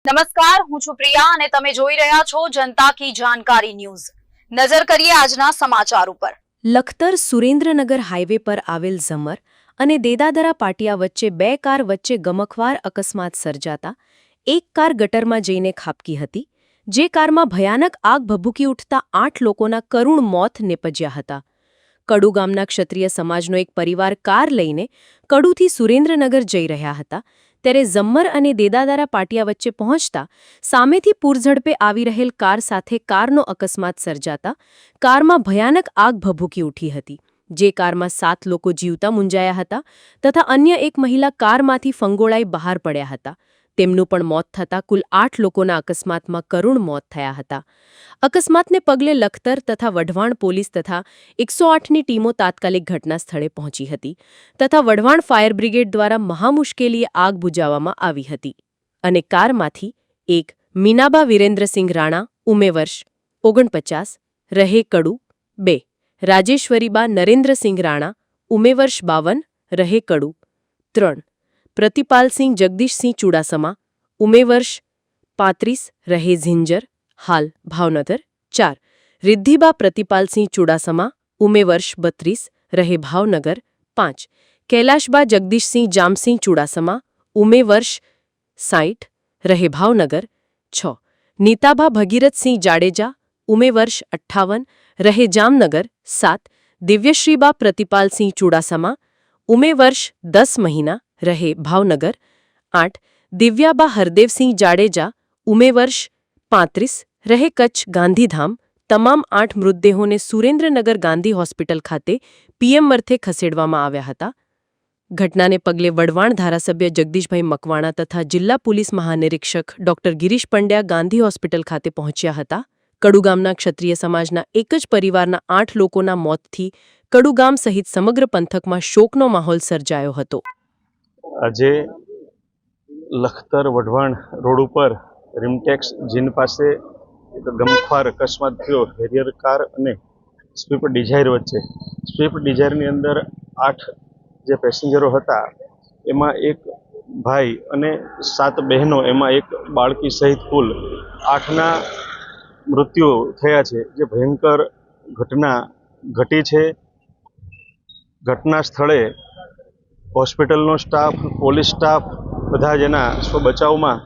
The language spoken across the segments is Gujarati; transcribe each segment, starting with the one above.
નમસ્કાર, હું છું પ્રિયા અને તમે જોઈ રહ્યા છો જનતા કી જાણકારી ન્યૂઝ। નજર કરીએ આજના સમાચાર ઉપર। લખતર સુરેન્દ્રનગર હાઈવે પર આવેલ ઝમર અને દેદાદરા પાટિયા વચ્ચે બે કાર વચ્ચે ગમખ્વાર અકસ્માત સર્જાતા એક કાર ગટરમાં જઈને ખાબકી હતી, જે કારમાં ભયાનક આગ ભભૂકી ઉઠતા 8 લોકોના કરુણ મોત નિપજ્યા હતા। કડુ ગામના ક્ષત્રિય સમાજનો એક પરિવાર કાર લઈને કડુથી સુરેન્દ્રનગર જઈ રહ્યા હતા, ત્યારે ઝમ્મર અને દેદાદરા પાટિયા વચ્ચે પહોંચતા સામેથી પૂરઝડપે આવી રહેલ કાર સાથે કારનો અકસ્માત સર્જાતા કારમાં ભયાનક આગ ભભૂકી ઉઠી હતી, જે કારમાં 7 લોકો જીવતા મૂંઝાયા હતા તથા અન્ય એક મહિલા કારમાંથી ફંગોળાઈ બહાર પડ્યા હતા। તેમનું પણ મોત થતાં કુલ 8 લોકોના અકસ્માતમાં કરુણ મોત થયા હતા। અકસ્માતને પગલે લખતર તથા વઢવાણ પોલીસ તથા 108ની ટીમો તાત્કાલિક ઘટના સ્થળે પહોંચી હતી તથા વઢવાણ ફાયર બ્રિગેડ દ્વારા મહામુશ્કેલીએ આગ બુઝાવવામાં આવી હતી અને કારમાંથી એક મીનાબા વિરેન્દ્રસિંહ રાણા ઉંમર વર્ષ 49 રહે કડુ, 2 રાજેશ્વરીબા નરેન્દ્રસિંહ રાણા ઉંમર વર્ષ 52 રહે કડુ, 3 પ્રતિપાલસિંહ જગદીશસિંહ ચુડાસમા ઉંમર વર્ષ 35 રહે ઝિંજર, હાલ ભાવનગર, 4 રિદ્ધિબા પ્રતિપાલસિંહ ચુડાસમા ઉંમર વર્ષ 32 રહે ભાવનગર, 5 કૈલાશબા જગદીશસિંહ જામસિંહ ચુડાસમા ઉંમર વર્ષ 60 રહે ભાવનગર, 6 નીતાભા ભગીરથસિંહ જાડેજા ઉંમર વર્ષ 58 રહે જામનગર, 7 દિવ્યશ્રીબા પ્રતિપાલસિંહ ચુડાસમા ઉંમર વર્ષ 10 મહિના રહે ભાવનગર, 8 દિવ્યાબા હરદેવસિંહ જાડેજા ઉંમર વર્ષ 35 રહે કચ્છ ગાંધીધામ। તમામ 8 મૃતદેહોને સુરેન્દ્રનગર ગાંધી હોસ્પિટલ ખાતે પીએમ અર્થે ખસેડવામાં આવ્યા હતા। ઘટનાને પગલે વઢવાણ ધારાસભ્ય જગદીશભાઈ મકવાણા તથા જિલ્લા પોલીસ મહાનિરીક્ષક ડોક્ટર ગિરીશ પંડ્યા ગાંધી હોસ્પિટલ ખાતે પહોંચ્યા હતા। કડુ ગામના ક્ષત્રિય સમાજના એક જ પરિવારના 8 લોકોના મોતથી કડુ ગામ સહિત સમગ્ર પંથકમાં શોકનો માહોલ સર્જાયો હતો। આજે લખતર વઢવાણ રોડ ઉપર રીમટેક્સ જીન પાસે એક ગમખ્વાર અકસ્માત થયો। હેરિયર કાર અને સ્વિફ્ટ ડિઝાયર વચ્ચે। સ્વિફ્ટ ડિઝાયરની અંદર 8 જે પેસેન્જરો હતા, એમાં એક ભાઈ અને 7 બહેનો, એમાં એક બાળકી સહિત કુલ 8ના મૃત્યુ થયા છે, જે ભયંકર ઘટના ઘટી છે। ઘટના સ્થળે હોસ્પિટલનો સ્ટાફ, પોલીસ સ્ટાફ બધા જ એના સ્વ બચાવમાં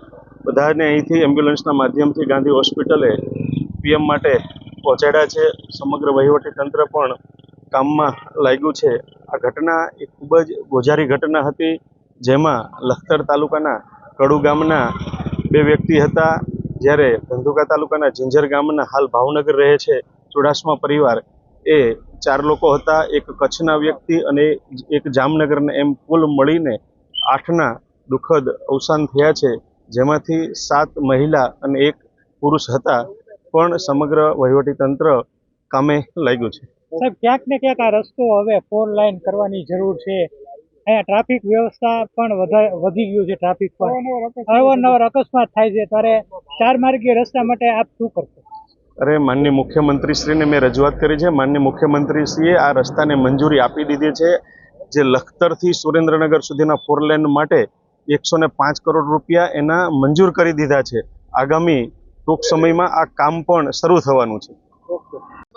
બધાને અહીંથી એમ્બ્યુલન્સના માધ્યમથી ગાંધી હોસ્પિટલે પીએમ માટે પહોંચાડ્યા છે। સમગ્ર વહીવટી તંત્ર પણ કામમાં લાગ્યું છે। આ ઘટના એ ખૂબ જ ગોઝારી ઘટના હતી, જેમાં લખતર તાલુકાના કડુ ગામના 2 વ્યક્તિ હતા, જ્યારે ધંધુકા તાલુકાના ઝિંઝર ગામના હાલ ભાવનગર રહે છે ચુડાસમા પરિવાર, એ 4 લોકો હતા, એક કચ્છના વ્યક્તિ અને એક જામનગરના, એમ કુલ મળીને 8ના દુઃખદ અવસાન થયા છે, જેમાંથી 7 મહિલા અને 1 પુરુષ હતા, પણ સમગ્ર વહીવટી તંત્ર કામે લાગ્યું છે। સાહેબ, ક્યાંક ને ક્યાંક આ રસ્તો હવે 4 લાઇન કરવાની જરૂર છે। અહીંયા ટ્રાફિક વ્યવસ્થા પણ વધી ગયું છે, ટ્રાફિક પણ અવારનવાર અકસ્માત થાય છે, ત્યારે 4 માર્ગીય રસ્તા માટે આપ શું કરશો? અરે, માનનીય મુખ્યમંત્રીશ્રીને મેં રજૂઆત કરી છે। માનનીય મુખ્યમંત્રીશ્રીએ આ રસ્તાને મંજૂરી આપી દીધી છે। જે લખતરથી સુરેન્દ્રનગર સુધીના 4 લેન માટે 105 કરોડ રૂપિયા એના મંજૂર કરી દીધા છે। આગામી ટૂંક સમયમાં આ કામ પણ શરૂ થવાનું છે।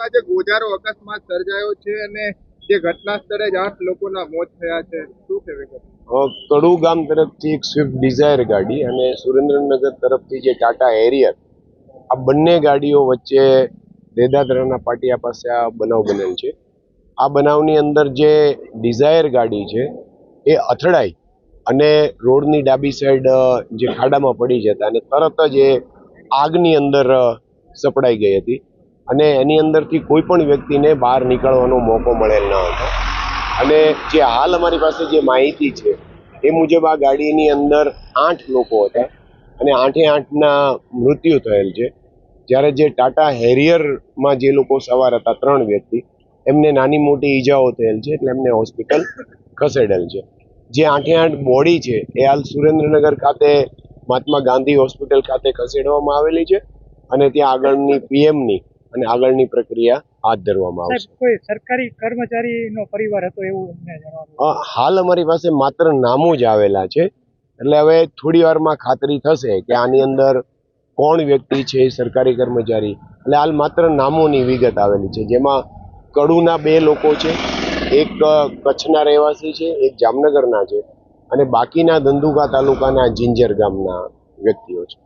આજે ગોઝારો અકસ્માત સર્જાયો છે અને જે ઘટના સ્થળે જ 8 લોકોના મોત થયા છે, શું છે વિગત? કડુ ગામ તરફથી એક સ્વિફ્ટ ડિઝાયર ગાડી અને સુરેન્દ્રનગર તરફથી જે ટાટા હેરિયર, આ બંને ગાડીઓ વચ્ચે દેદાદરાના પાટિયા પાસે આ બનાવ બનેલ છે। આ બનાવની અંદર જે ડિઝાયર ગાડી છે એ અથડાઈ અને રોડની ડાબી સાઈડ જે ખાડામાં પડી જતા અને તરત જ એ આગની અંદર સપડાઈ ગઈ હતી અને એની અંદરથી કોઈ પણ વ્યક્તિને બહાર નીકળવાનો મોકો મળેલ ન હતો। અને જે હાલ અમારી પાસે જે માહિતી છે એ મુજબ આ ગાડીની અંદર 8 લોકો હતા અને 8ના મૃત્યુ થયેલ છે, જ્યારે જે ટાટા હેરિયરમાં જે લોકો સવાર હતા 3 વ્યક્તિ, એમને નાની મોટી ઈજાઓ થયેલ છે, એટલે એમને હોસ્પિટલ ખસેડેલ છે। જે 8 બોડી છે એ હાલ સુરેન્દ્રનગર ખાતે મહાત્મા ગાંધી હોસ્પિટલ ખાતે ખસેડવામાં આવેલી છે અને ત્યાં આગળની પીએમની અને આગળની પ્રક્રિયા હાથ ધરવામાં આવશે. સાહેબ કોઈ સરકારી કર્મચારીનો પરિવાર હતો એવું અમને જણાવ્યું. હાલ અમારી પાસે માત્ર નામો જ આવેલા છે, એટલે હવે થોડી વારમાં ખાતરી થશે કે આની અંદર કોણ વ્યક્તિ છે સરકારી કર્મચારી. એટલે હાલ માત્ર નામોની વિગત આવેલી છે, જેમાં કડુના 2 લોકો છે, એક કચ્છના રહેવાસી છે, એક જામનગરના છે અને બાકીના ધંધુકા તાલુકાના જિંજર ગામના વ્યક્તિઓ છે.